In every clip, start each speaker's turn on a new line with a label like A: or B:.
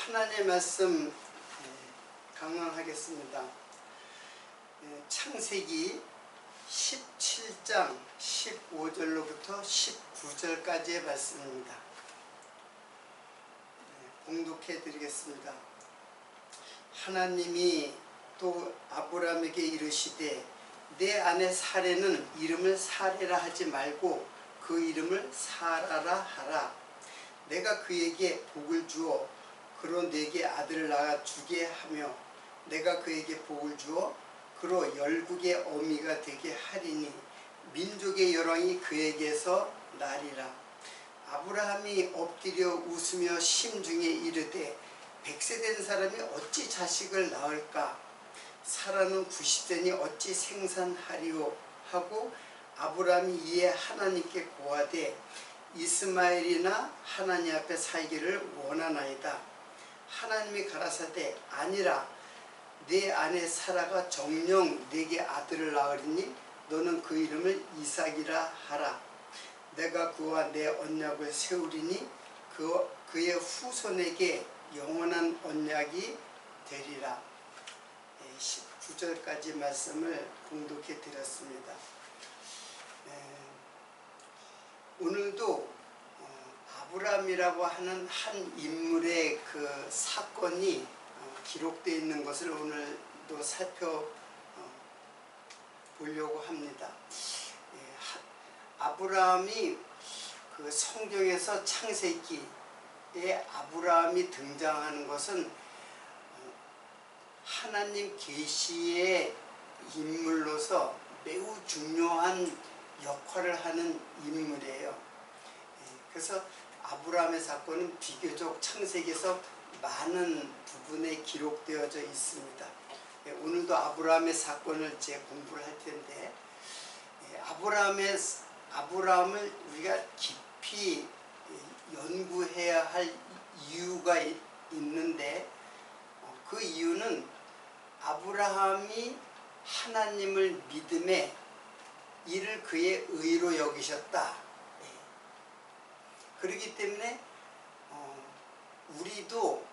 A: 하나님의 말씀 강론하겠습니다. 창세기 17장 15절로부터 19절까지의 말씀입니다. 봉독해 드리겠습니다. 하나님이 또 아브라함에게 이르시되 내 아내 사레는 이름을 사레라 하지 말고 그 이름을 사라라 하라. 내가 그에게 복을 주어 그로 내게 아들을 낳아 주게 하며 내가 그에게 복을 주어 그로 열국의 어미가 되게 하리니 민족의 열왕이 그에게서 나리라. 아브라함이 엎드려 웃으며 심중에 이르되 100세 된 사람이 어찌 자식을 낳을까? 사라는 90세니 어찌 생산하리오? 하고 아브라함이 이에 하나님께 고하되 이스마엘이나 하나님 앞에 살기를 원하나이다. 하나님이 가라사대 아니라 내 아내 사라가 정녕 내게 아들을 낳으리니 너는 그 이름을 이삭이라 하라. 내가 그와 내 언약을 세우리니 그의 후손에게 영원한 언약이 되리라. 19절까지 말씀을 봉독해 드렸습니다. 오늘도 아브라함이라고 하는 한 인물의 그 사건이 기록되어 있는 것을 오늘도 살펴보려고 합니다. 아브라함이 그 성경에서 창세기에 아브라함이 등장하는 것은 하나님 계시의 인물로서 매우 중요한 역할을 하는 인물이에요. 그래서 아브라함의 사건은 비교적 창세기에서 많은 부분에 기록되어져 있습니다. 오늘도 아브라함의 사건을 이제 공부를 할 텐데 아브라함을 우리가 깊이 연구해야 할 이유가 있는데 그 이유는 아브라함이 하나님을 믿음에 이를 그의 의로 여기셨다. 그렇기 때문에 우리도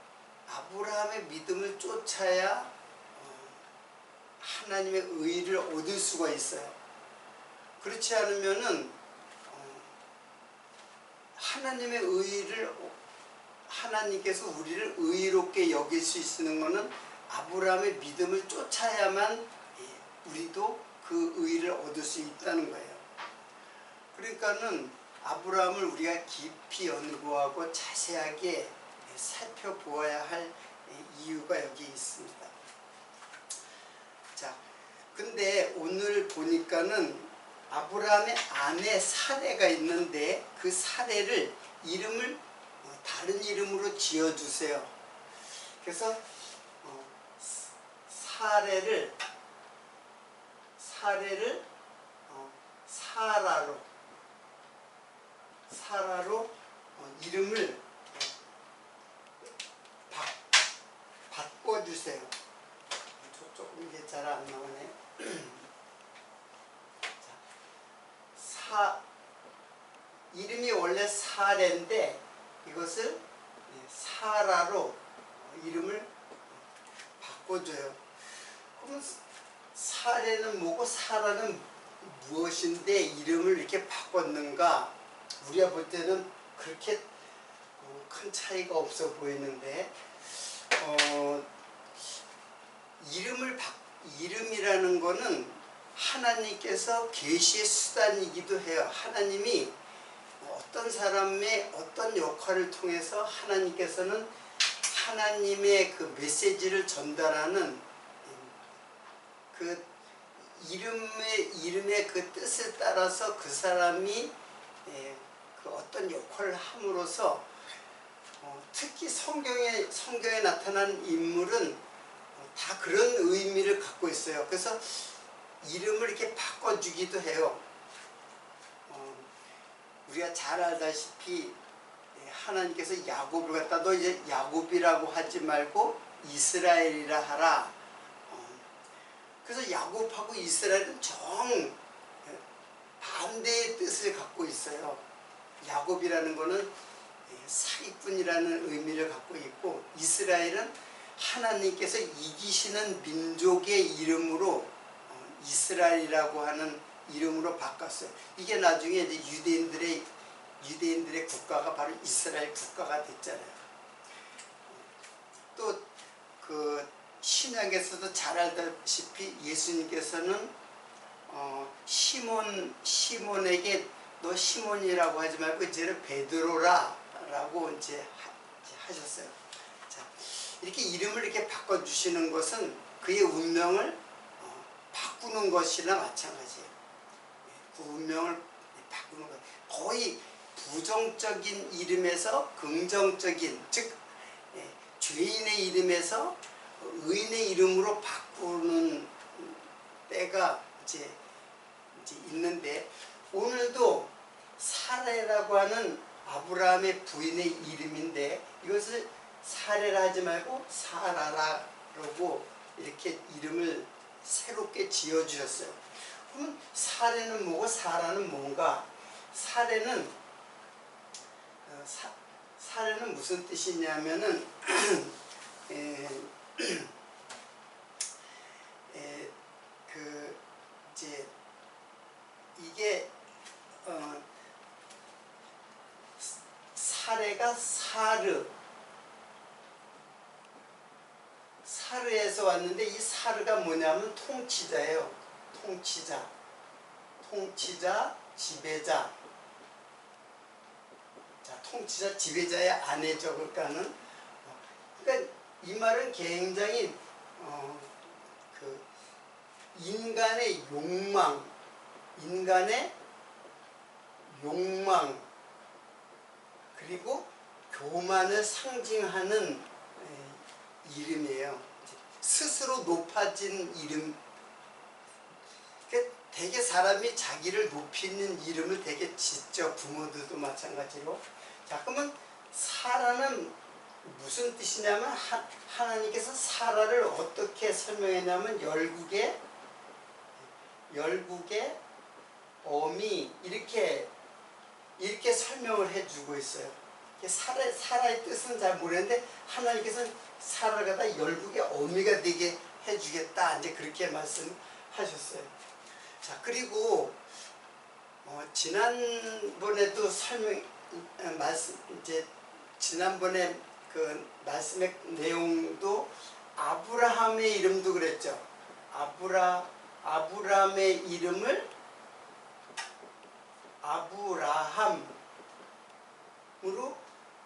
A: 아브라함의 믿음을 쫓아야 하나님의 의를 얻을 수가 있어요. 그렇지 않으면은 하나님의 의를 하나님께서 우리를 의롭게 여길 수 있는 것은 아브라함의 믿음을 쫓아야만 우리도 그 의를 얻을 수 있다는 거예요. 그러니까는 아브라함을 우리가 깊이 연구하고 자세하게 살펴보아야 할 이유가 여기 있습니다. 자, 근데 오늘 보니까는 아브라함의 아내 사레가 있는데 그 사레를 이름을 다른 이름으로 지어주세요. 그래서 사라로 이름을 바꿔주세요. 조금 이게 잘 안 나오네. 이름이 원래 사레인데 이것을 사라로 이름을 바꿔줘요. 그럼 사레는 뭐고 사라는 무엇인데 이름을 이렇게 바꿨는가? 우리가 볼 때는 그렇게 큰 차이가 없어 보이는데 이름이라는 거는 하나님께서 계시의 수단이기도 해요. 하나님이 어떤 사람의 어떤 역할을 통해서 하나님께서는 하나님의 그 메시지를 전달하는 그 이름의 그 뜻을 따라서 그 사람이 그 어떤 역할을 함으로써 특히 성경에 나타난 인물은 다 그런 의미를 갖고 있어요. 그래서 이름을 이렇게 바꿔주기도 해요. 우리가 잘 알다시피 하나님께서 야곱을 갖다 너 이제 야곱이라고 하지 말고 이스라엘이라 하라. 그래서 야곱하고 이스라엘은 정 반대의 뜻을 갖고 있어요. 야곱이라는 거는 사기꾼이라는 의미를 갖고 있고, 이스라엘은 하나님께서 이기시는 민족의 이름으로 이스라엘이라고 하는 이름으로 바꿨어요. 이게 나중에 이제 유대인들의 국가가 바로 이스라엘 국가가 됐잖아요. 또 그 신약에서도 잘 알다시피 예수님께서는 시몬에게 너 시몬이라고 하지 말고 이제는 베드로라라고 이제 하셨어요. 자, 이렇게 이름을 이렇게 바꿔주시는 것은 그의 운명을 바꾸는 것이나 마찬가지예요. 그 운명을 바꾸는 것, 거의 부정적인 이름에서 긍정적인, 즉 죄인의 이름에서 의인의 이름으로 바꾸는 때가 이제 있는데, 오늘도 사레라고 하는 아브라함의 부인의 이름인데, 이것을 사레라 하지 말고 사라라고 이렇게 이름을 새롭게 지어주셨어요. 그럼 사레는 뭐고 사라는 뭔가? 사레는 무슨 뜻이냐면은 이제 이게 사레가 사르에서 왔는데, 이 사르가 뭐냐면 통치자예요. 통치자, 지배자. 자, 통치자, 지배자의 아내죠. 그러니까는 이 말은 굉장히 그 인간의 욕망 그리고 교만을 상징하는 이름이에요. 스스로 높아진 이름. 되게 사람이 자기를 높이는 이름을 되게 짓죠. 부모들도 마찬가지로. 자, 그러면 사라는 무슨 뜻이냐면, 하나님께서 사라를 어떻게 설명했냐면 열국의 어미, 이렇게 설명을 해주고 있어요. 사라의 뜻은 잘 모르는데, 하나님께서는 사라가 다 열국의 어미가 되게 해주겠다, 이제 그렇게 말씀하셨어요. 자, 그리고 지난번에도 지난번에 그 말씀의 내용도 아브라함의 이름도 그랬죠. 아브라함의 이름을 아브라함으로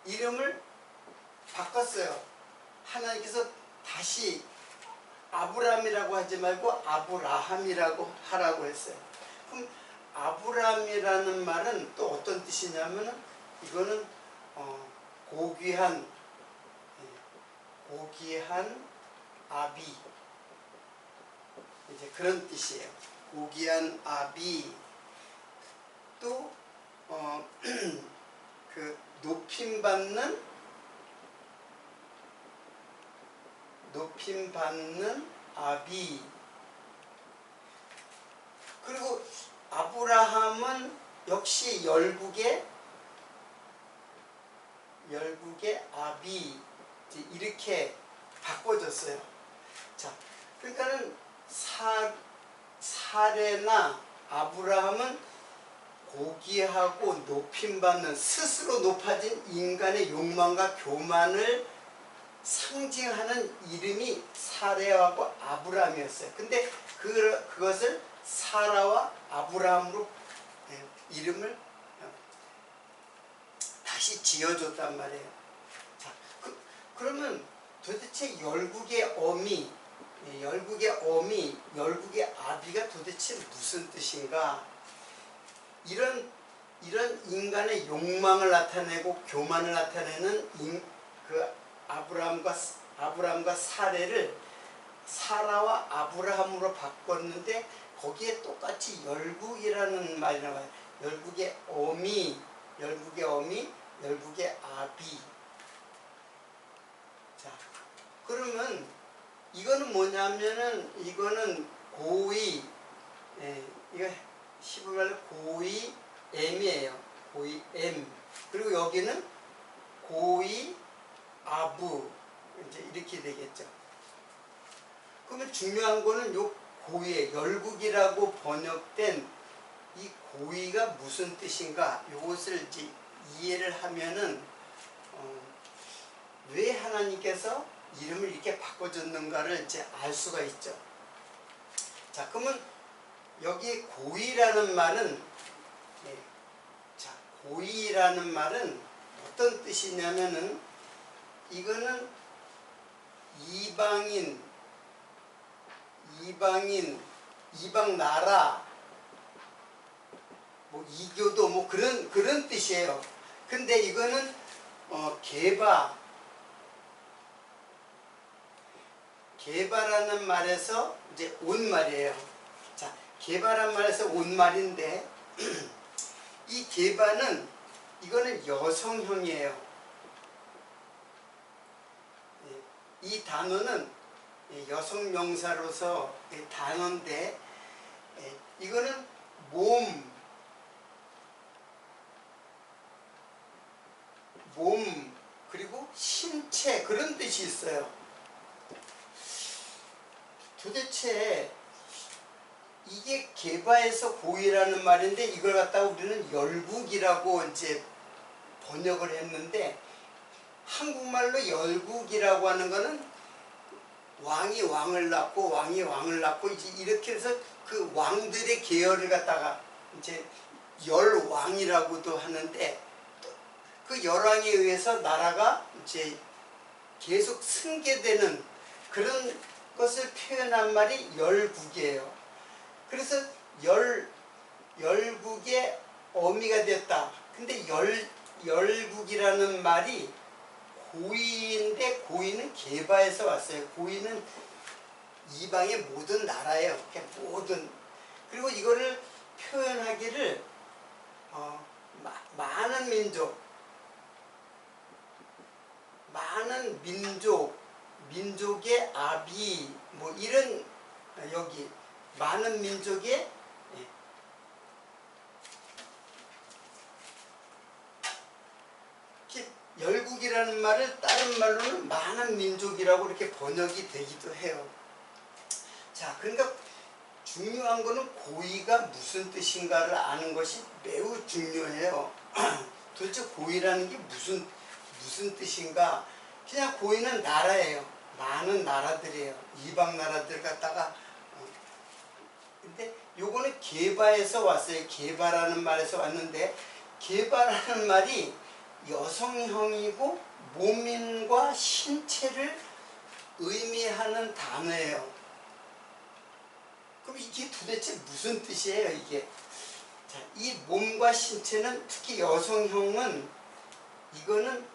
A: 이름을 바꿨어요. 하나님께서 다시 아브라함이라고 하지 말고 아브라함이라고 하라고 했어요. 그럼 아브라함이라는 말은 또 어떤 뜻이냐면은, 이거는 고귀한 아비, 이제 그런 뜻이에요. 고귀한 아비. 또 그 높임받는 아비. 그리고 아브라함은 역시 열국의 아비, 이렇게 바꿔졌어요. 자, 그러니까는 사레나 아브라함은 고귀하고 높임받는, 스스로 높아진 인간의 욕망과 교만을 상징하는 이름이 사레하고 아브라함이었어요. 근데 그것을 사라와 아브라함으로 이름을 다시 지어줬단 말이에요. 자, 그러면 도대체 열국의 열국의 아비가 도대체 무슨 뜻인가? 이런 인간의 욕망을 나타내고 교만을 나타내는 그 아브라함과 사레를 사라와 아브라함으로 바꿨는데, 거기에 똑같이 열국이라는 말이 나와요. 열국의 어미, 열국의 아비. 자, 그러면 이거는 뭐냐면은, 이거는 고이, 이거 히브리어로 고이 M이에요. 고이 M. 그리고 여기는 고이, 아부 이제 이렇게 되겠죠. 그러면 중요한 거는 요 고이의 열국이라고 번역된 이 고이가 무슨 뜻인가? 요것을 이제 이해를 하면은 왜 하나님께서 이름을 이렇게 바꿔줬는가를 이제 알 수가 있죠. 자, 그러면 여기 고이라는 말은 자, 고이라는 말은 어떤 뜻이냐면은 이거는 이방 나라, 뭐 이교도 뭐 그런 뜻이에요. 근데 이거는 개바라는 말에서 이제 온 말이에요. 자, 개바란 말에서 온 말인데 이 개바는 이거는 여성형이에요. 이 단어는 여성 명사로서 단어인데 이거는 몸 그리고 신체 그런 뜻이 있어요. 도대체 이게 개바에서 고이라는 말인데 이걸 갖다가 우리는 열국이라고 이제 번역을 했는데 한국말로 열국이라고 하는 거는 왕이 왕을 낳고 이제 이렇게 해서 그 왕들의 계열을 갖다가 이제 열왕이라고도 하는데 그 열왕에 의해서 나라가 이제 계속 승계되는 그런 것을 표현한 말이 열국이에요. 그래서 열국의 어미가 됐다. 근데 열국이라는 말이 고이인데 고이는 개바에서 왔어요. 고이는 이방의 모든 나라예요. 모든. 그리고 이거를 표현하기를 많은 민족의 아비 뭐 이런 여기 많은 민족의 열국이라는 말을 다른 말로는 많은 민족이라고 이렇게 번역이 되기도 해요. 자, 그러니까 중요한 거는 고이가 무슨 뜻인가를 아는 것이 매우 중요해요. 도대체 고이라는 게 무슨 뜻인가? 그냥 고이는 나라예요. 많은 나라들이에요. 이방 나라들 갖다가 근데 요거는 개바에서 왔어요. 개바라는 말에서 왔는데 개바라는 말이 여성형이고 몸인과 신체를 의미하는 단어예요. 그럼 이게 도대체 무슨 뜻이에요, 이게? 자, 이 몸과 신체는 특히 여성형은 이거는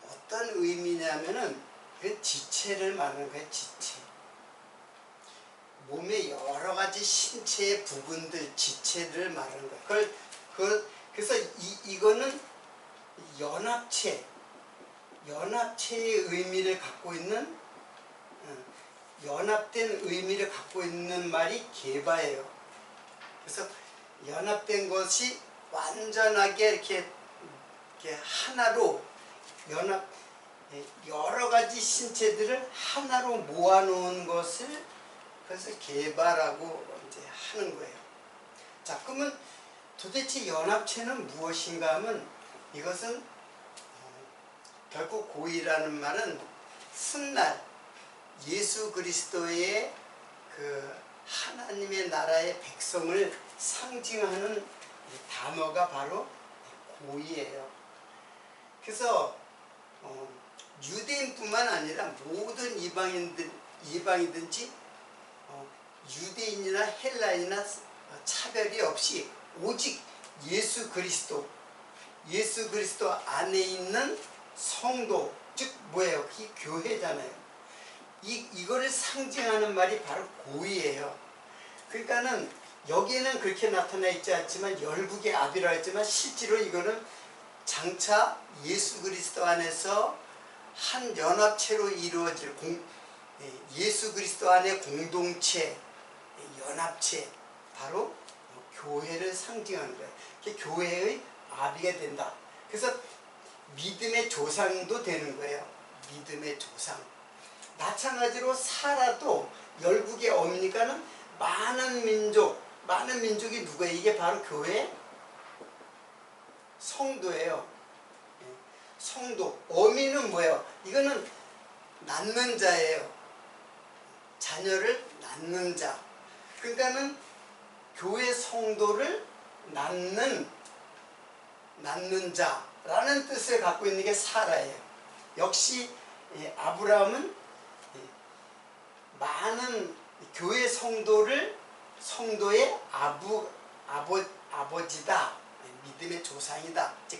A: 어떤 의미냐면은 그 지체를 말하는 거예요, 지체. 몸의 여러 가지 신체의 부분들, 지체를 말하는 거예요. 그래서 이거는 연합체의 의미를 갖고 있는 연합된 의미를 갖고 있는 말이 개바예요. 그래서 연합된 것이 완전하게 이렇게 하나로 여러 가지 신체들을 하나로 모아놓은 것을 그래서 개바라고 이제 하는 거예요. 자, 그러면 도대체 연합체는 무엇인가 하면 이것은 결국 고이라는 말은 훗날 예수 그리스도의 그 하나님의 나라의 백성을 상징하는 단어가 바로 고이예요. 그래서 유대인뿐만 아니라 모든 이방이든지 유대인이나 헬라인이나 차별이 없이 오직 예수 그리스도 안에 있는 성도, 즉 뭐예요? 그게 교회잖아요. 이거를 상징하는 말이 바로 고이예요. 그러니까는 여기에는 그렇게 나타나 있지 않지만 열국의 아비라 했지만 실제로 이거는 장차 예수 그리스도 안에서 한 연합체로 이루어질 예수 그리스도 안의 공동체, 연합체, 바로 교회를 상징하는 거예요. 교회의 아비가 된다. 그래서 믿음의 조상도 되는 거예요. 믿음의 조상. 마찬가지로 사라도 열국의 어미니까는 많은 민족이 누구예요? 이게 바로 교회 성도예요. 성도. 어미는 뭐예요? 이거는 낳는 자예요. 자녀를 낳는 자. 그러니까는 교회 성도를 낳는 자라는 뜻을 갖고 있는 게 사라예요. 역시 아브라함은 많은 교회 성도의 아버지다. 믿음의 조상이다. 이제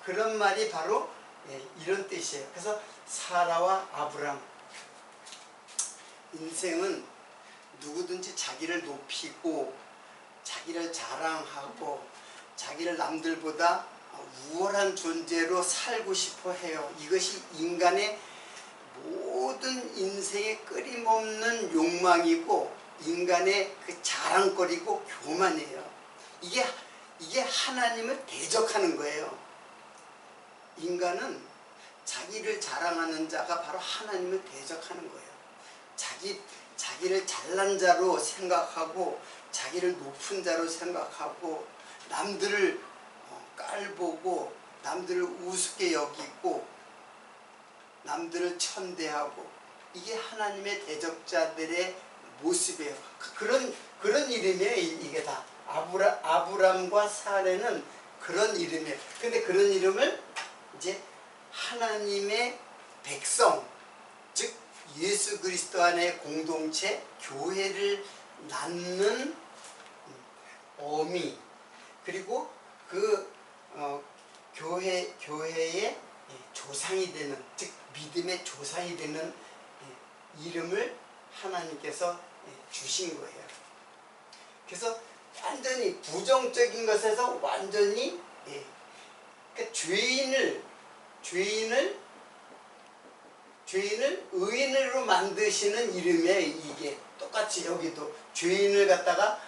A: 그런 말이 바로 이런 뜻이에요. 그래서 사라와 아브라함. 인생은 누구든지 자기를 높이고 자기를 자랑하고 자기를 남들보다 우월한 존재로 살고 싶어 해요. 이것이 인간의 모든 인생의 끊임없는 욕망이고 인간의 그 자랑거리고 교만이에요. 이게 하나님을 대적하는 거예요. 인간은 자기를 자랑하는 자가 바로 하나님을 대적하는 거예요. 자기를 잘난 자로 생각하고 자기를 높은 자로 생각하고 남들을 깔보고 남들을 우습게 여기고 남들을 천대하고 이게 하나님의 대적자들의 모습이에요. 그런 이름이에요. 이게 다 아브람과 사레는 그런 이름이에요. 근데 그런 이름을 이제 하나님의 백성, 즉 예수 그리스도 안의 공동체 교회를 낳는 어미, 그리고 그 교회의 조상이 되는, 즉 믿음의 조상이 되는 이름을 하나님께서 주신 거예요. 그래서 완전히 부정적인 것에서 완전히 그러니까 죄인을 의인으로 만드시는 이름이에요. 이게 똑같이 여기도 죄인을 갖다가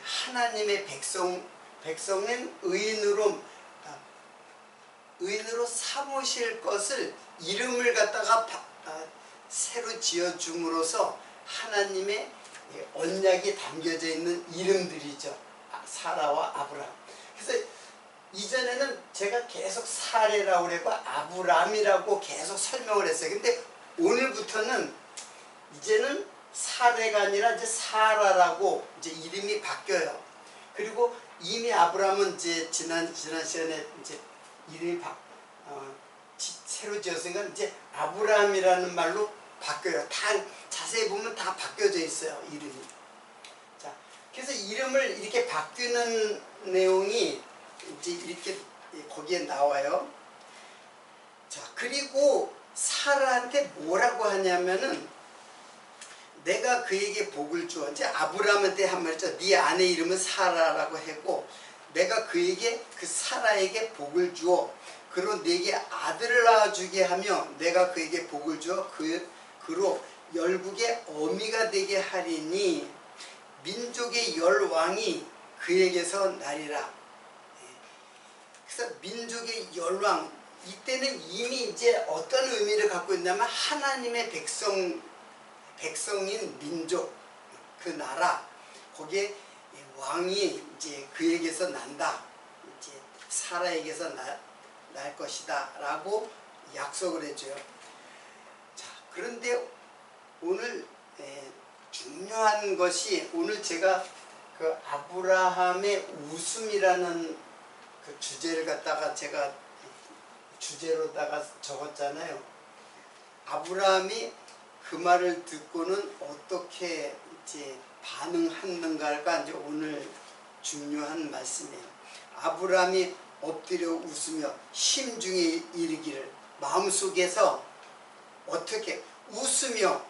A: 하나님의 백성은 의인으로 삼으실 것을 이름을 갖다가 새로 지어줌으로써 하나님의 언약이 담겨져 있는 이름들이죠. 사라와 아브라함. 그래서 이전에는 제가 계속 사레라고 그랬고 아브람이라고 계속 설명을 했어요. 근데 오늘부터는 이제는 사레가 아니라 이제 사라라고 이제 이름이 바뀌어요. 그리고 이미 아브람은 이제 지난 시간에 이제 이름이 새로 지었으니까 이제 아브람이라는 말로 바뀌어요. 다 자세히 보면 다 바뀌어져 있어요. 이름이. 자, 그래서 이름을 이렇게 바뀌는 내용이 이제 이렇게 거기에 나와요. 자, 그리고 사라한테 뭐라고 하냐면은 내가 그에게 복을 주어. 이제 아브라함한테 한 말이죠. 네 아내 이름은 사라라고 했고 내가 그에게 그 사라에게 복을 주어 그로 네게 아들을 낳아주게 하며 내가 그에게 복을 주어 그로 열국의 어미가 되게 하리니 민족의 열 왕이 그에게서 나리라. 그래서 민족의 열왕, 이때는 이미 이제 어떤 의미를 갖고 있냐면 하나님의 백성인 민족, 그 나라, 거기에 왕이 이제 그에게서 난다. 이제 사라에게서 날 것이다 라고 약속을 해줘요. 자, 그런데 오늘 중요한 것이, 오늘 제가 그 아브라함의 웃음이라는 그 주제를 갖다가 제가 주제로다가 적었잖아요. 아브라함이 그 말을 듣고는 어떻게 이제 반응하는가가 이제 오늘 중요한 말씀이에요. 아브라함이 엎드려 웃으며 심중에 이르기를, 마음속에서 어떻게 웃으며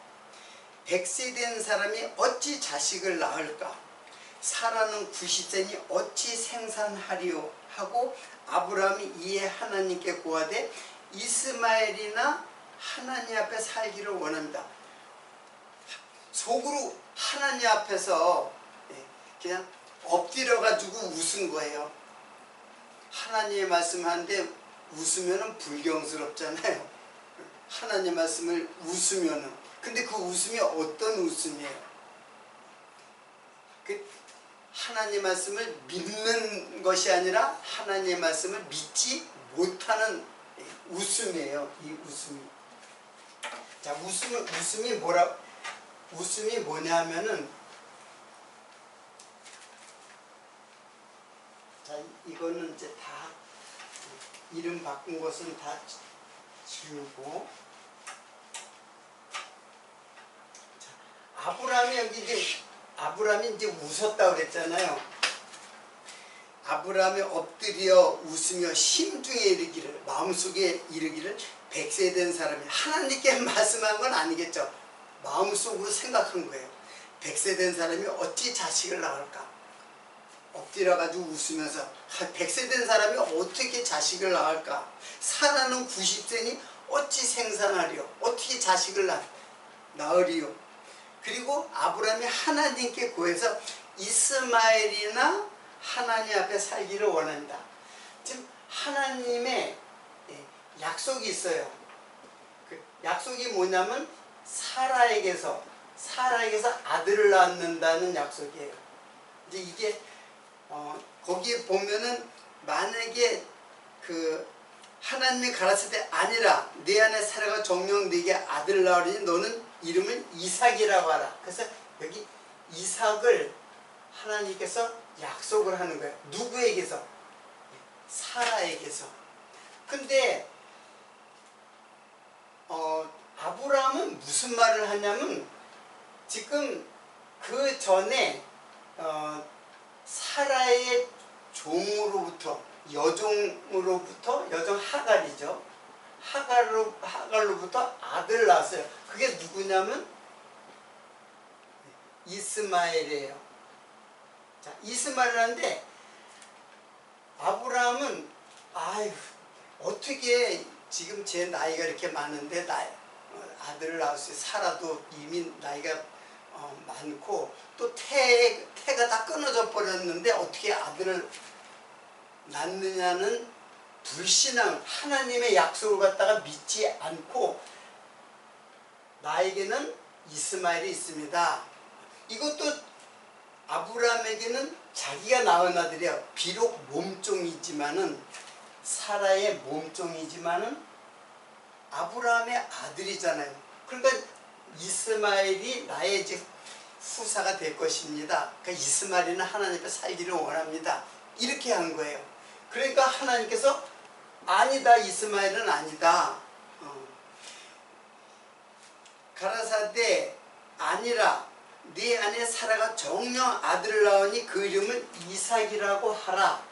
A: 100세 된 사람이 어찌 자식을 낳을까? 사라는 90세니 어찌 생산하리요? 하고 아브라함이 이에 하나님께 고하되 이스마엘이나 하나님 앞에 살기를 원합니다. 속으로 하나님 앞에서 그냥 엎드려 가지고 웃은 거예요. 하나님의 말씀하는데 웃으면은 불경스럽잖아요. 하나님 말씀을 웃으면은. 근데 그 웃음이 어떤 웃음이에요? 그 하나님 말씀을 믿는 것이 아니라 하나님의 말씀을 믿지 못하는 웃음이에요. 이 웃음이. 자, 웃음이 뭐냐면은, 자, 이거는 이제 다 이름 바꾼 것은 다 지우고. 자, 아브라함이 이제 웃었다고 그랬잖아요. 아브라함이 엎드려 웃으며 심중에 이르기를, 마음속에 이르기를, 100세 된 사람이, 하나님께 말씀한 건 아니겠죠. 마음속으로 생각한 거예요. 100세 된 사람이 어찌 자식을 낳을까? 엎드려가지고 웃으면서 100세 된 사람이 어떻게 자식을 낳을까? 사라는 90세니 어찌 생산하리요? 어떻게 자식을 낳으리요? 그리고 아브라함이 하나님께 구해서 이스마엘이나 하나님 앞에 살기를 원한다. 지금 하나님의 약속이 있어요. 그 약속이 뭐냐면 사라에게서 아들을 낳는다는 약속이에요. 이제 이게 거기에 보면은 만약에 그 하나님이 가라사대 때 아니라 내 안에 사라가 정령 네게 아들을 낳으리니 너는 이름을 이삭이라고 하라. 그래서 여기 이삭을 하나님께서 약속을 하는 거예요. 누구에게서? 사라에게서. 근데 아브라함은 무슨 말을 하냐면, 지금 그 전에 사라의 종으로부터, 여종 하갈이죠. 하갈로부터 아들을 낳았어요. 그게 누구냐면 이스마엘이에요. 자, 이스마엘인데 아브라함은 어떻게 지금 제 나이가 이렇게 많은데 아들을 낳았어요. 사라도 이미 나이가 많고 또 태가 다 끊어져 버렸는데 어떻게 아들을 낳느냐는 불신앙, 하나님의 약속을 갖다가 믿지 않고 나에게는 이스마엘이 있습니다. 이것도 아브라함에게는 자기가 낳은 아들이야. 비록 몸종이지만은, 사라의 몸종이지만은 아브라함의 아들이잖아요. 그러니까 이스마엘이 나의 이제 후사가 될 것입니다. 그러니까 이스마엘은 하나님 앞에 살기를 원합니다. 이렇게 한 거예요. 그러니까 하나님께서 아니다, 이스마엘은 아니다. 가라사대 아니라 네 안에 사라가 정녕 아들을 낳으니 그 이름을 이삭이라고 하라.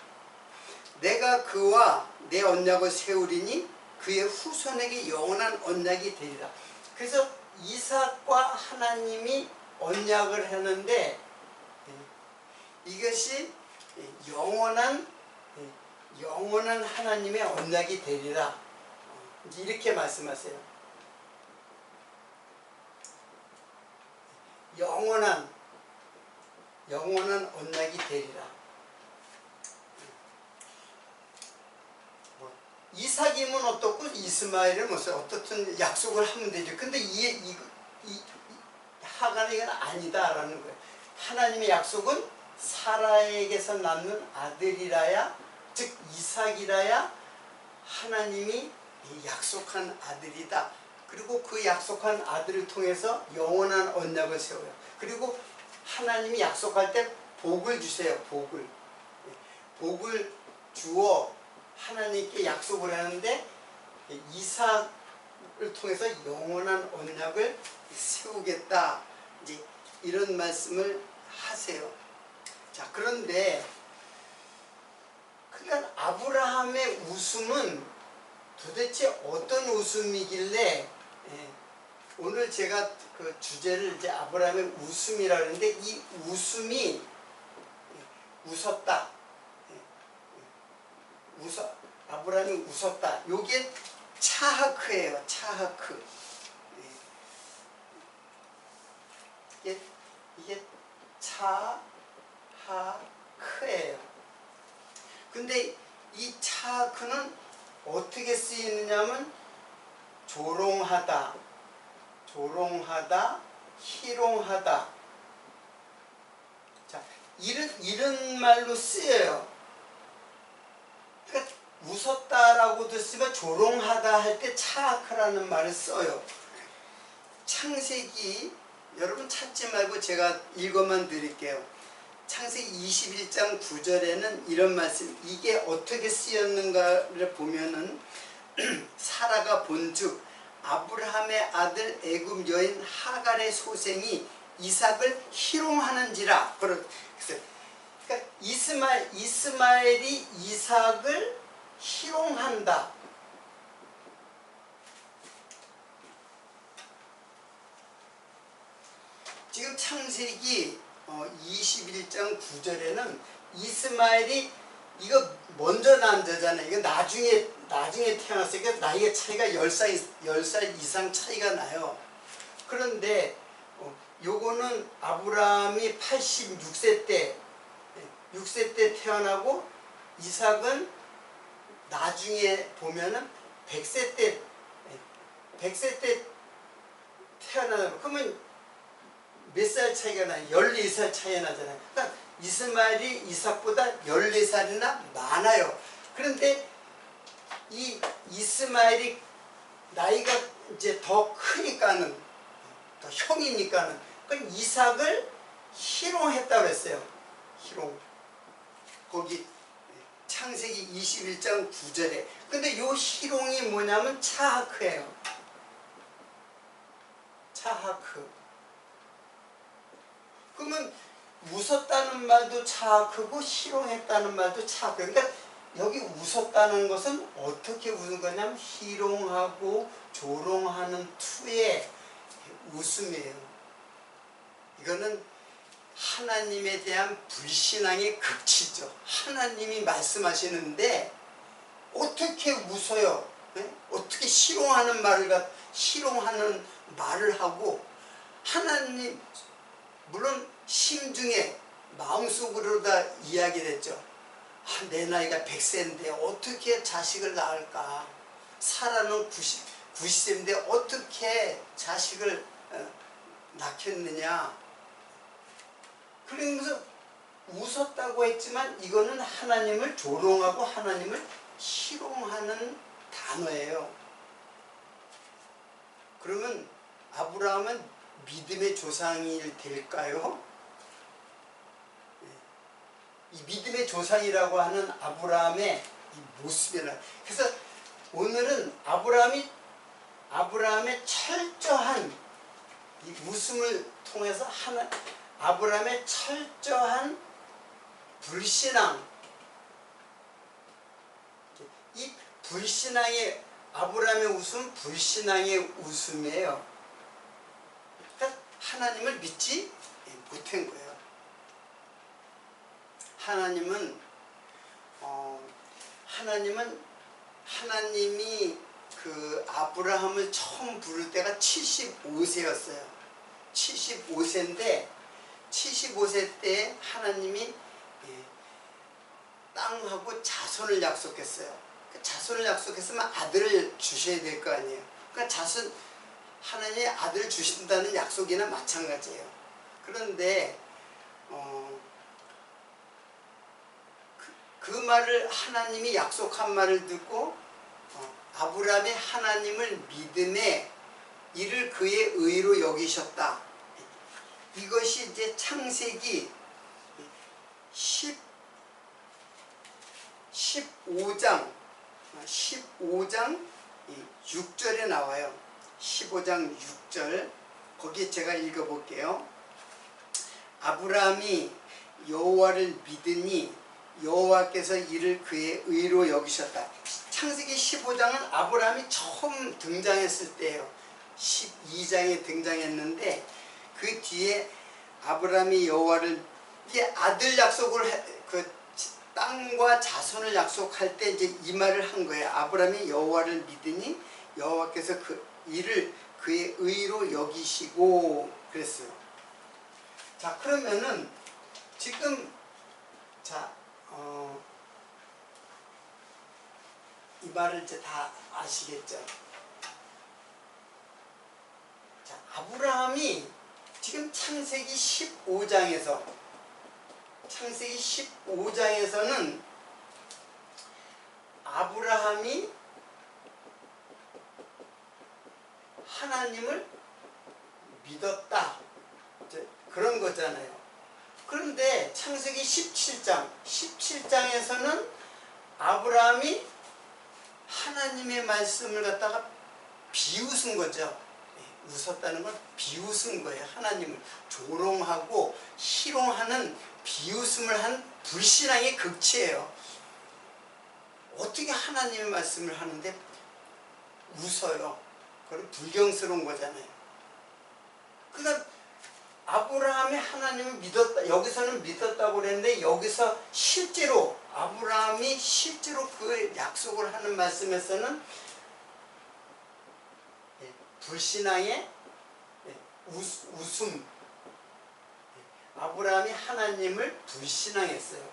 A: 내가 그와 내 언약을 세우리니 그의 후손에게 영원한 언약이 되리라. 그래서 이삭과 하나님이 언약을 하는데 이것이 영원한 하나님의 언약이 되리라. 이렇게 말씀하세요. 영원한 언약이 되리라. 이삭이면 어떻고 이스마엘은 무슨 어떻든 약속을 하면 되죠. 근데 이 하갈은 이건 아니다라는 거예요. 하나님의 약속은 사라에게서 낳는 아들이라야, 즉 이삭이라야 하나님이 약속한 아들이다. 그리고 그 약속한 아들을 통해서 영원한 언약을 세워요. 그리고 하나님이 약속할 때 복을 주세요. 복을 주어 하나님께 약속을 하는데 이삭을 통해서 영원한 언약을 세우겠다. 이제 이런 말씀을 하세요. 자, 그런데 그러니까 아브라함의 웃음은 도대체 어떤 웃음이길래, 오늘 제가 그 주제를 이제 아브라함의 웃음이라 그러는데, 이 웃음이 웃었다. 아브라함이 웃었다. 요게 차하크예요. 차하크. 이게 차하크예요. 근데 이 차하크는 어떻게 쓰이느냐면 조롱하다, 희롱하다. 자, 이런 말로 쓰여요. 그러니까 웃었다라고도 쓰면 조롱하다 할 때 차하크라는 말을 써요. 창세기, 여러분 찾지 말고 제가 읽어만 드릴게요. 창세기 21장 9절에는 이런 말씀, 이게 어떻게 쓰였는가를 보면은 사라가 본즉 아브라함의 아들 애굽 여인 하갈의 소생이 이삭을 희롱하는지라. 그러니까 이스마엘이 이삭을 희롱한다. 지금 창세기 21장 9절에는 이스마엘이 이거 먼저 난 자잖아요. 이거 나중에 태어났으니까 나이의 차이가 10살 이상 차이가 나요. 그런데 요거는 아브라함이 86세 때 6세 때 태어나고 이삭은 나중에 보면은 100세 때 태어나요. 그러면 몇 살 차이가 나요? 14살 차이가 나잖아요. 그러니까 이스마엘이 이삭보다 14살이나 많아요. 그런데 이 이스마엘이 나이가 이제 더 크니까는, 더 형이니까는, 그럼 이삭을 희롱했다고 했어요. 희롱. 거기 창세기 21장 9절에. 근데 요 희롱이 뭐냐면 차하크예요. 차하크. 그러면 웃었다는 말도 차하크고 희롱했다는 말도 차하크. 그러니까 여기 웃었다는 것은 어떻게 웃은 거냐면 희롱하고 조롱하는 투의 웃음이에요. 이거는 하나님에 대한 불신앙의 극치죠. 하나님이 말씀하시는데 어떻게 웃어요? 네? 어떻게 희롱하는 말을 하고, 하나님, 물론 심중에 마음속으로 다 이야기를 했죠. 내 나이가 100세인데 어떻게 자식을 낳을까? 사라는 90세인데 어떻게 자식을 낳겠느냐? 그러면서 웃었다고 했지만 이거는 하나님을 조롱하고 하나님을 희롱하는 단어예요. 그러면 아브라함은 믿음의 조상이 될까요? 이 믿음의 조상이라고 하는 아브라함의 이 모습이라. 그래서 오늘은 아브라함의 철저한 이 웃음을 통해서 아브라함의 철저한 불신앙, 이 불신앙의 아브라함의 웃음, 불신앙의 웃음이에요. 그러니까 하나님을 믿지 못한 거예요. 하나님이 그 아브라함을 처음 부를 때가 75세였어요. 75세인데 75세 때 하나님이 땅하고 자손을 약속했어요. 자손을 약속했으면 아들을 주셔야 될 거 아니에요. 그러니까 하나님이 아들을 주신다는 약속이나 마찬가지예요. 그런데 그 말을, 하나님이 약속한 말을 듣고 아브라함이 하나님을 믿음에 이를 그의 의로 여기셨다. 이것이 이제 창세기 15장 6절에 나와요. 15장 6절, 거기 제가 읽어볼게요. 아브라함이 여호와를 믿으니 여호와께서 이를 그의 의로 여기셨다. 창세기 15장은 아브라함이 처음 등장했을 때예요. 12장에 등장했는데 그 뒤에 아브라함이 여호와를, 이제 아들 약속을 그 땅과 자손을 약속할 때 이제 이 말을 한 거예요. 아브라함이 여호와를 믿으니 여호와께서 이를 그의 의로 여기시고 그랬어요. 자, 그러면은 지금 말을 이제 다 아시겠죠? 자, 아브라함이 지금 창세기 15장에서는 아브라함이 하나님을 믿었다. 그런 거잖아요. 그런데 창세기 17장에서는 아브라함이 하나님의 말씀을 갖다가 비웃은 거죠. 웃었다는 건 비웃은 거예요. 하나님을 조롱하고 희롱하는 비웃음을 한 불신앙의 극치예요. 어떻게 하나님의 말씀을 하는데 웃어요? 그건 불경스러운 거잖아요. 그러니까 아브라함이 하나님을 믿었다. 여기서는 믿었다고 그랬는데 여기서 실제로 아브라함이 실제로 그 약속을 하는 말씀에서는 불신앙의 웃음. 아브라함이 하나님을 불신앙했어요.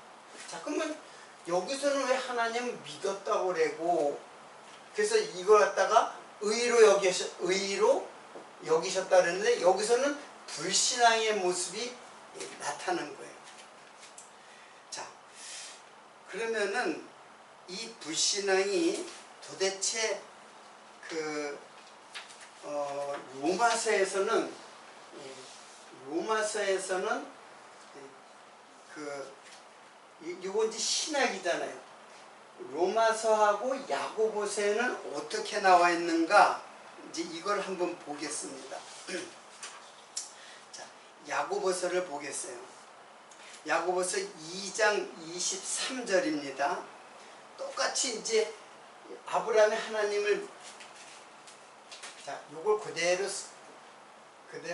A: 자, 그러면 여기서는 왜 하나님을 믿었다고 그러고, 그래서 이걸 갖다가 의로 여기셨다 그랬는데 여기서는 불신앙의 모습이 나타난 거예요. 자, 그러면은 이 불신앙이 도대체 로마서에서는 이거 이제 신약이잖아요. 로마서하고 야고보서에는 어떻게 나와 있는가, 이제 이걸 한번 보겠습니다. 자, 야고보서를 보겠어요. 야고보서 2장 23절입니다. 똑같이 이제 아브라함이 하나님을, 자, 요걸 그대로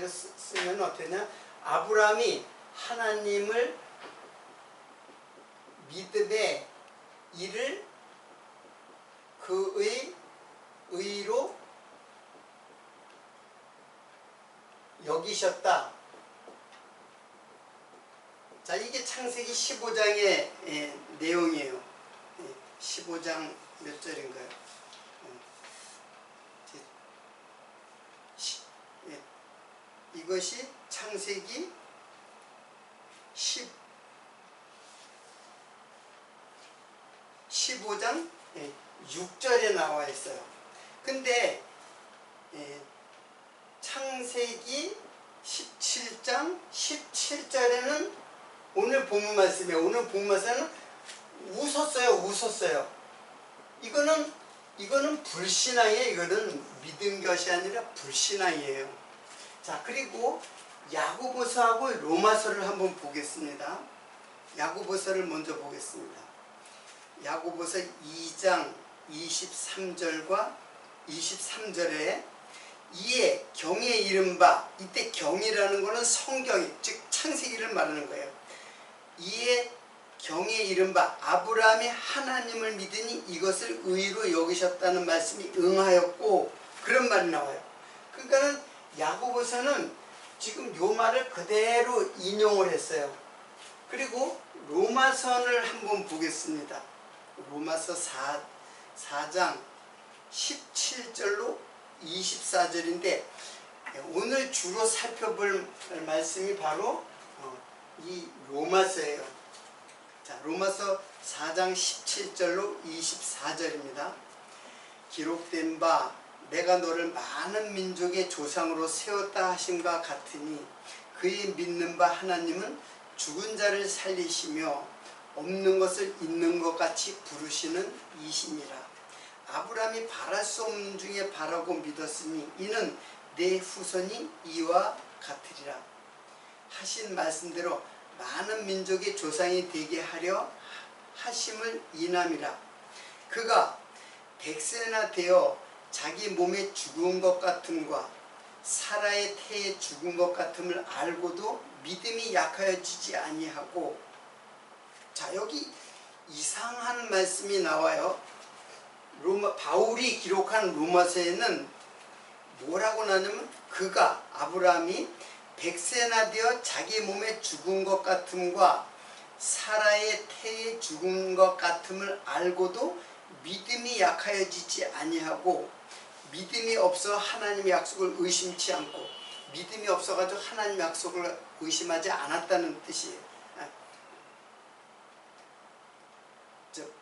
A: 쓰면 어떠냐? 아브라함이 하나님을 믿음에 이를 그의 의로 여기셨다. 자, 이게 창세기 15장의 내용이에요. 15장 몇 절인가요? 이것이 창세기 15장 6절에 나와 있어요. 근데 창세기 17장 17절에는 오늘 본문 말씀에는 웃었어요. 이거는 불신앙이에요. 이거는 믿은 것이 아니라 불신앙이에요. 자, 그리고 야고보서하고 로마서를 한번 보겠습니다. 야고보서를 먼저 보겠습니다. 야고보서 2장 23절과 23절에 이에 경에 이른 바, 이때 경이라는 것은 성경이, 즉 창세기를 말하는 거예요. 이에 경에 이른 바 아브라함이 하나님을 믿으니 이것을 의로 여기셨다는 말씀이 응하였고, 그런 말이 나와요. 그러니까는 야고보서는 지금 요 말을 그대로 인용을 했어요. 그리고 로마서를 한번 보겠습니다. 로마서 4장 17절로 24절인데 오늘 주로 살펴볼 말씀이 바로 이 로마서예요. 자, 로마서 4장 17절로 24절입니다. 기록된 바 내가 너를 많은 민족의 조상으로 세웠다 하심과 같으니 그의 믿는 바 하나님은 죽은 자를 살리시며 없는 것을 있는 것 같이 부르시는 이시니라. 아브라함이 바랄 수 없는 중에 바라고 믿었으니 이는 내 후손이 이와 같으리라 하신 말씀대로 많은 민족의 조상이 되게 하려 하심을 인함이라. 그가 100세나 되어 자기 몸에 죽은 것 같음과 사라의 태에 죽은 것 같음을 알고도 믿음이 약하여지지 아니하고, 자, 여기 이상한 말씀이 나와요. 바울이 기록한 로마서에는 뭐라고 나냐면 그가, 아브라함이 100세나 되어 자기 몸에 죽은 것 같음과 사라의 태에 죽은 것 같음을 알고도 믿음이 약하여지지 아니하고 믿음이 없어 하나님의 약속을 의심치 않고 믿음이 없어가지고 하나님의 약속을 의심하지 않았다는 뜻이에요.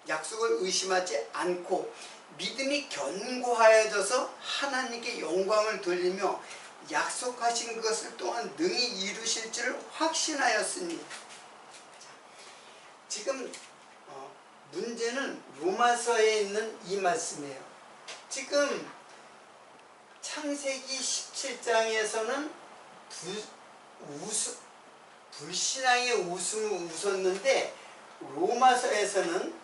A: 약속을 의심하지 않고 믿음이 견고하여져서 하나님께 영광을 돌리며 약속하신 것을 또한 능히 이루실 줄 확신하였으니. 지금 문제는 로마서에 있는 이 말씀이에요. 지금 창세기 17장에서는 불신앙의 웃음을 웃었는데 로마서에서는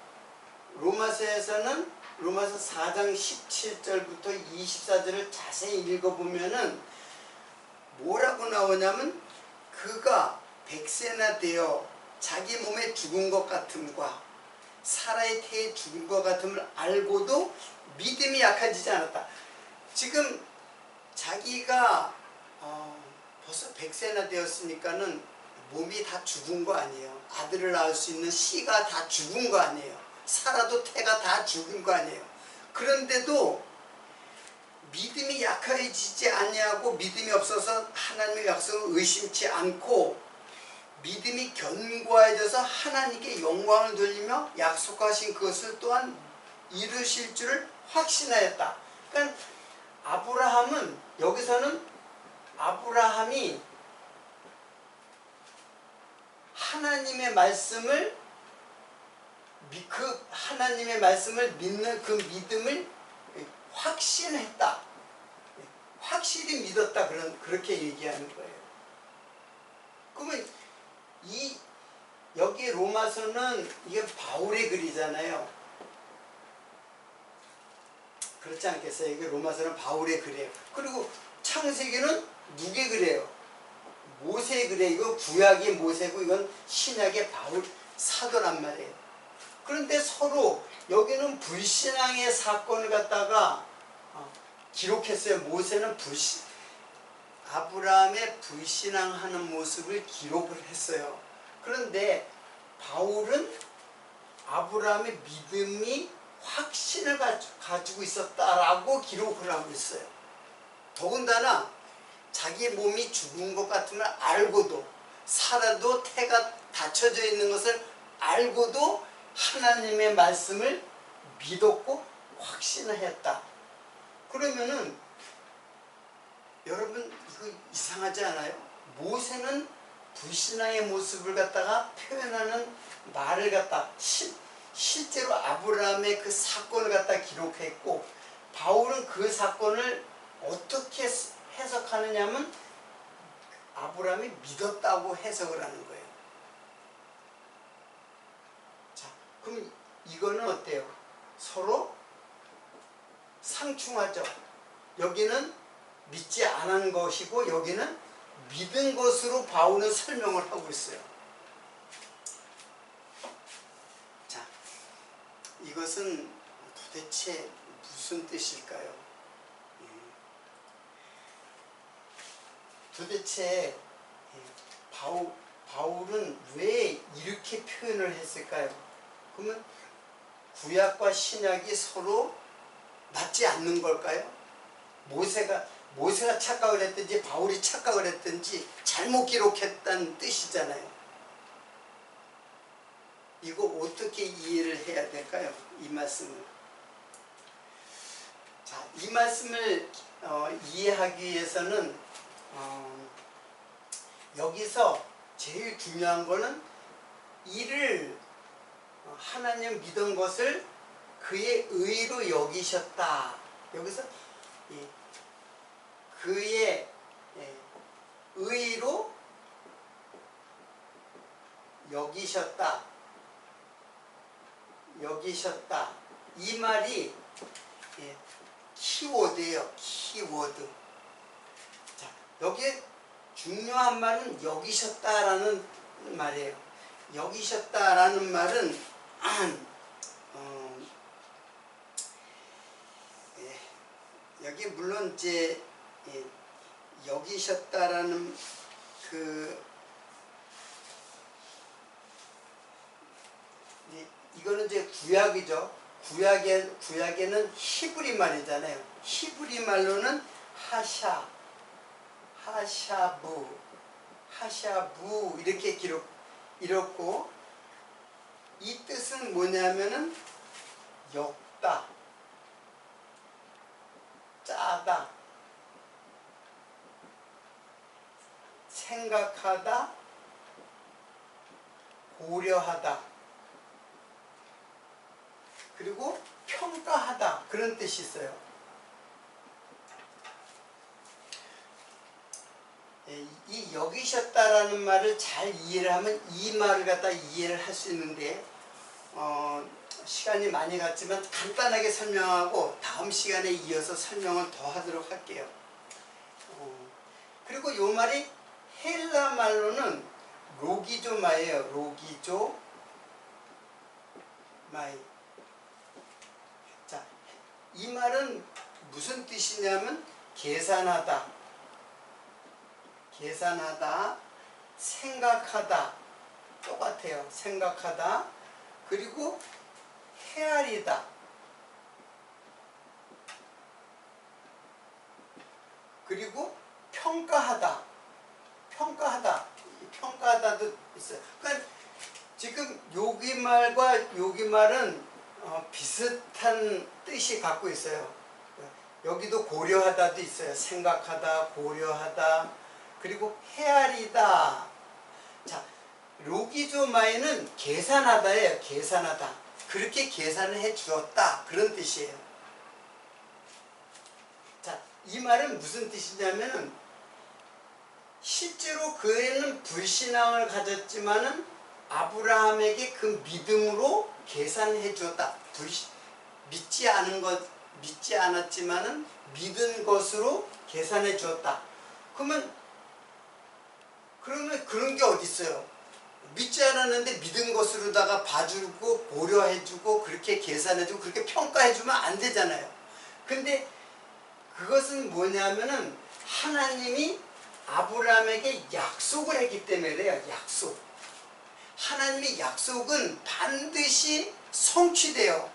A: 로마서 4장 17절부터 24절을 자세히 읽어보면은 뭐라고 나오냐면 그가 백세나 되어 자기 몸에 죽은 것 같음과 사라의 태에 죽은 것 같음을 알고도 믿음이 약해지지 않았다. 지금 자기가 벌써 백세나 되었으니까는 몸이 다 죽은 거 아니에요. 아들을 낳을 수 있는 씨가 다 죽은 거 아니에요. 사라도 태가 다 죽은 거 아니에요. 그런데도 믿음이 약해지지 아니하고 믿음이 없어서 하나님의 약속을 의심치 않고 믿음이 견고해져서 하나님께 영광을 돌리며 약속하신 그것을 또한 이루실 줄을 확신하였다. 그러니까 아브라함은 여기서는 아브라함이 하나님의 말씀을 믿는 그 믿음을 확신했다. 확실히 믿었다. 그렇게 얘기하는 거예요. 그러면 여기 로마서는 이게 바울의 글이잖아요. 그렇지 않겠어요? 이게 로마서는 바울의 글이에요. 그리고 창세기는 누구의 글이에요? 모세의 글이에요. 이거 구약의 모세고 이건 신약의 바울 사도란 말이에요. 그런데 서로 여기는 불신앙의 사건을 갖다가 기록했어요. 모세는 아브라함의 불신앙하는 모습을 기록을 했어요. 그런데 바울은 아브라함의 믿음이 확신을 가지고 있었다라고 기록을 하고 있어요. 더군다나 자기 몸이 죽은 것 같으면 알고도 살아도 태가 닫혀져 있는 것을 알고도 하나님의 말씀을 믿었고 확신했다. 그러면은 여러분 이거 이상하지 않아요? 모세는 불신앙의 모습을 갖다가 표현하는 말을 갖다 실제로 아브라함의 그 사건을 갖다 기록했고 바울은 그 사건을 어떻게 해석하느냐면 아브라함이 믿었다고 해석을 하는 거예요. 자, 그럼 이거는 어때요? 서로 상충하죠. 여기는 믿지 않은 것이고 여기는 믿은 것으로 바울은 설명을 하고 있어요. 자, 이것은 도대체 무슨 뜻일까요? 도대체 바울은 왜 이렇게 표현을 했을까요? 그러면 구약과 신약이 서로 맞지 않는 걸까요? 모세가 착각을 했든지 바울이 착각을 했든지 잘못 기록했다는 뜻이잖아요. 이거 어떻게 이해를 해야 될까요? 이 말씀을. 자, 이 말씀을 이해하기 위해서는 여기서 제일 중요한 거는 이를 하나님 믿은 것을 그의 의로 여기셨다. 여기서 그의 의로 여기셨다. 이 말이 키워드예요. 키워드. 자, 여기에 중요한 말은 여기셨다라는 말이에요. 여기셨다라는 말은 여기 물론 이제 여기셨다라는 이거는 이제 구약이죠. 구약에는 히브리 말이잖아요. 히브리 말로는 하샤부 이렇게 이렇고, 이 뜻은 뭐냐면은 엮다, 짜다, 생각하다, 고려하다, 그리고 평가하다, 그런 뜻이 있어요. 이 여기셨다라는 말을 잘 이해를 하면 이 말을 갖다 이해를 할 수 있는데, 시간이 많이 갔지만 간단하게 설명하고 다음 시간에 이어서 설명을 더 하도록 할게요. 그리고 이 말이 헬라 말로는 로기조마예요. 로기조마이. 자, 이 말은 무슨 뜻이냐면 계산하다, 생각하다, 똑같아요. 생각하다, 그리고 헤아리다, 그리고 평가하다도 있어요. 그러니까 지금 여기말과 여기말은 비슷한 뜻이 갖고 있어요. 여기도 고려하다도 있어요. 생각하다, 고려하다, 그리고 헤아리다. 자, 로기조마이는 계산하다예요. 계산하다. 그렇게 계산을 해 주었다, 그런 뜻이에요. 자, 이 말은 무슨 뜻이냐면은 실제로 그 애는 불신앙을 가졌지만은 아브라함에게 그 믿음으로 계산해 주었다. 믿지 않았지만은 믿은 것으로 계산해 주었다. 그러면 그런 게 어디 있어요? 믿지 않았는데 믿은 것으로다가 봐주고 고려해주고 그렇게 계산해주고 그렇게 평가해주면 안 되잖아요. 근데 그것은 뭐냐면은 하나님이 아브라함에게 약속을 했기 때문에 그래요. 약속. 하나님의 약속은 반드시 성취돼요.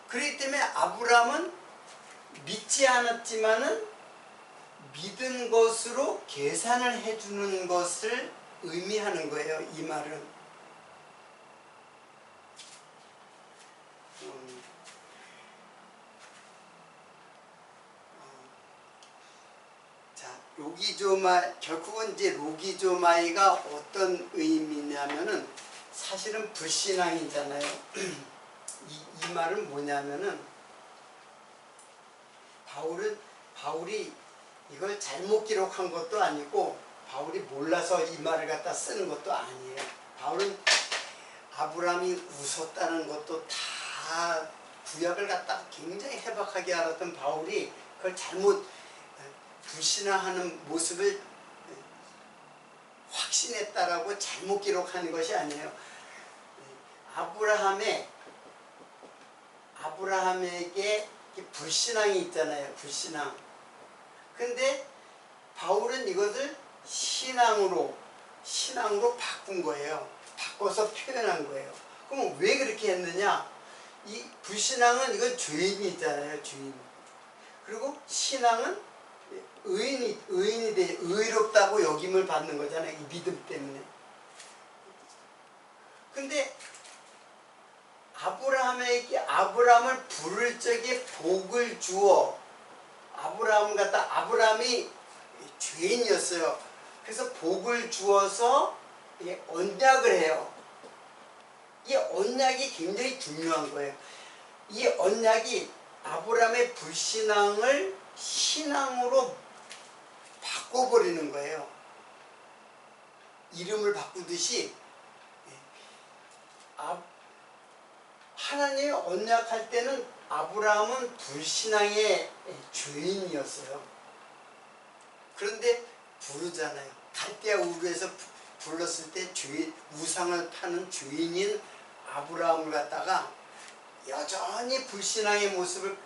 A: 그렇기 때문에 아브라함은 믿지 않았지만은 믿은 것으로 계산을 해주는 것을 의미하는 거예요. 이 말은. 자, 결국은 이제 로기조마이가 어떤 의미냐면은 사실은 불신앙이잖아요. 이 말은 뭐냐면은 바울이 이걸 잘못 기록한 것도 아니고 바울이 몰라서 이 말을 갖다 쓰는 것도 아니에요. 바울은 아브라함이 웃었다는 것도 다 구약을 갖다가 굉장히 해박하게 알았던 바울이 그걸 잘못 불신앙하는 모습을 확신했다라고 잘못 기록하는 것이 아니에요. 아브라함에게 불신앙이 있잖아요. 불신앙. 근데 바울은 이것을 신앙으로 바꾼 거예요. 바꿔서 표현한 거예요. 그럼 왜 그렇게 했느냐? 이 불신앙은 이건 죄인이 있잖아요. 죄인. 그리고 신앙은 의인이 돼 의롭다고 여김을 받는 거잖아요. 이 믿음 때문에. 근데 아브라함을 부를 적에 복을 주어 아브라함이 죄인이었어요. 그래서 복을 주어서 언약을 해요. 이 언약이 굉장히 중요한 거예요. 이 언약이 아브라함의 불신앙을 신앙으로 바꿔버리는 거예요. 이름을 바꾸듯이 하나님이 언약할 때는 아브라함은 불신앙의 죄인이었어요. 그런데 부르잖아요. 갈대아 우르에서 불렀을 때 우상을 파는 죄인인 아브라함을 갖다가 여전히 불신앙의 모습을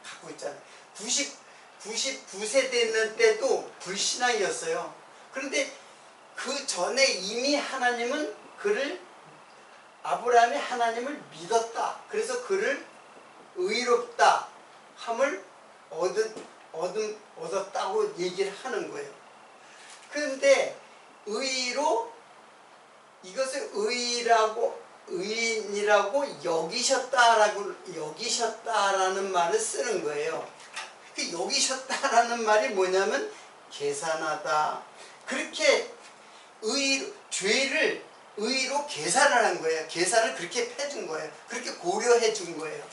A: 갖고 있잖아요. 99세 됐는 때도 불신앙이었어요. 그런데 그 전에 이미 하나님은 아브라함이 하나님을 믿었다. 그래서 그를 의롭다 함을 얻었다고 얘기를 하는 거예요. 그런데 의로 이것을 의인이라고 여기셨다라는 말을 쓰는 거예요. 그 여기셨다라는 말이 뭐냐면 계산하다. 그렇게 죄를 의로 계산을 한 거예요. 계산을 그렇게 해준 거예요. 그렇게 고려해 준 거예요.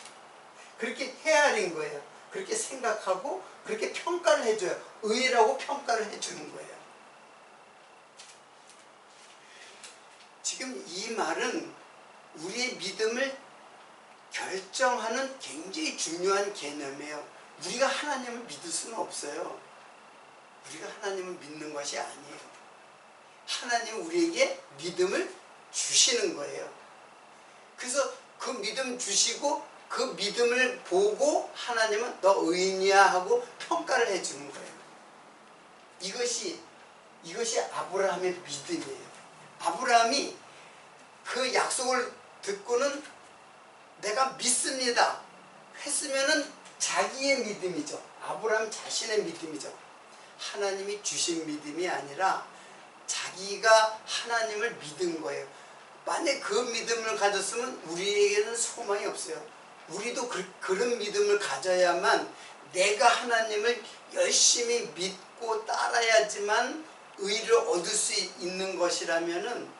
A: 그렇게 헤아린 거예요. 그렇게 생각하고 그렇게 평가를 해줘요. 의라고 평가를 해주는 거예요. 지금 이 말은 우리의 믿음을 결정하는 굉장히 중요한 개념이에요. 우리가 하나님을 믿을 수는 없어요. 우리가 하나님을 믿는 것이 아니에요. 하나님은 우리에게 믿음을 주시는 거예요. 그래서 그 믿음 주시고 그 믿음을 보고 하나님은 너 의인이야 하고 평가를 해주는 거예요. 이것이 아브라함의 믿음이에요. 아브라함이 그 약속을 듣고는 내가 믿습니다 했으면은 자기의 믿음이죠. 아브라함 자신의 믿음이죠. 하나님이 주신 믿음이 아니라 자기가 하나님을 믿은 거예요. 만약 그 믿음을 가졌으면 우리에게는 소망이 없어요. 우리도 그런 믿음을 가져야만 내가 하나님을 열심히 믿고 따라야지만 의를 얻을 수 있는 것이라면은,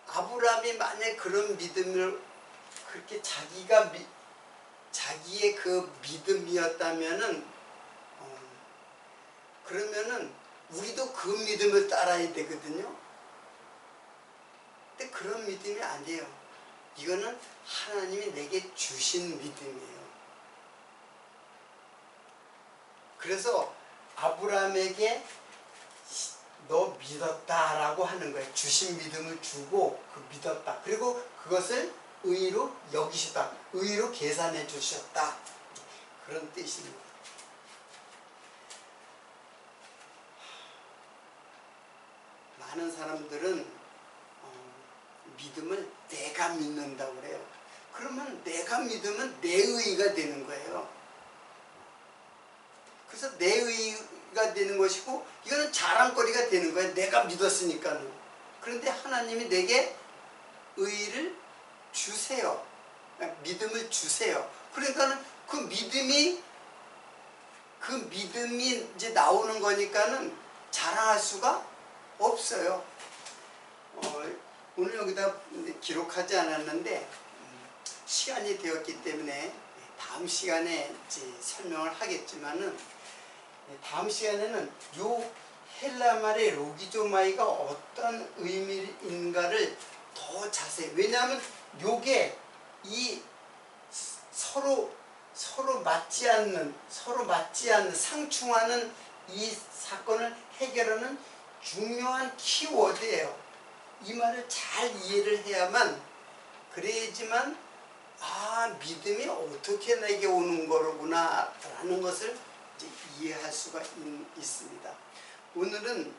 A: 아브라함이 만약 그런 믿음을 그렇게 자기의 그 믿음이었다면은 그러면은 우리도 그 믿음을 따라야 되거든요. 근데 그런 믿음이 아니에요. 이거는 하나님이 내게 주신 믿음이에요. 그래서 아브라함에게 너 믿었다라고 하는 거예요. 주신 믿음을 주고 그 믿었다. 그리고 그것을 의로 여기셨다. 의로 계산해 주셨다. 그런 뜻입니다. 많은 사람들은 믿음을 내가 믿는다고 그래요. 그러면 내가 믿으면 내 의가 되는 거예요. 그래서 내 의가 되는 것이고 이거는 자랑거리가 되는 거예요. 내가 믿었으니까는. 그런데 하나님이 내게 의를 주세요. 믿음을 주세요. 그러니까는 그 믿음이 이제 나오는 거니까는 자랑할 수가 없어요. 오늘 여기다 기록하지 않았는데 시간이 되었기 때문에 다음 시간에 이제 설명을 하겠지만은, 다음 시간에는 요 헬라 말의 로기조마이가 어떤 의미인가를 더 자세히, 왜냐하면 요게 이 서로 맞지 않는 상충하는 이 사건을 해결하는 중요한 키워드예요. 이 말을 잘 이해를 해야만, 그래야지만 믿음이 어떻게 내게 오는 거로구나 라는 것을 이제 이해할 수가 있습니다. 오늘은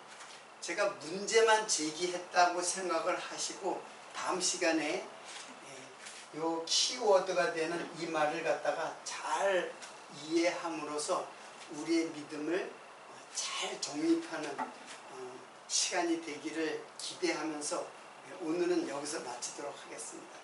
A: 제가 문제만 제기했다고 생각을 하시고 다음 시간에 요 키워드가 되는 이 말을 갖다가 잘 이해함으로써 우리의 믿음을 잘 정립하는 시간이 되기를 기대하면서 오늘은 여기서 마치도록 하겠습니다.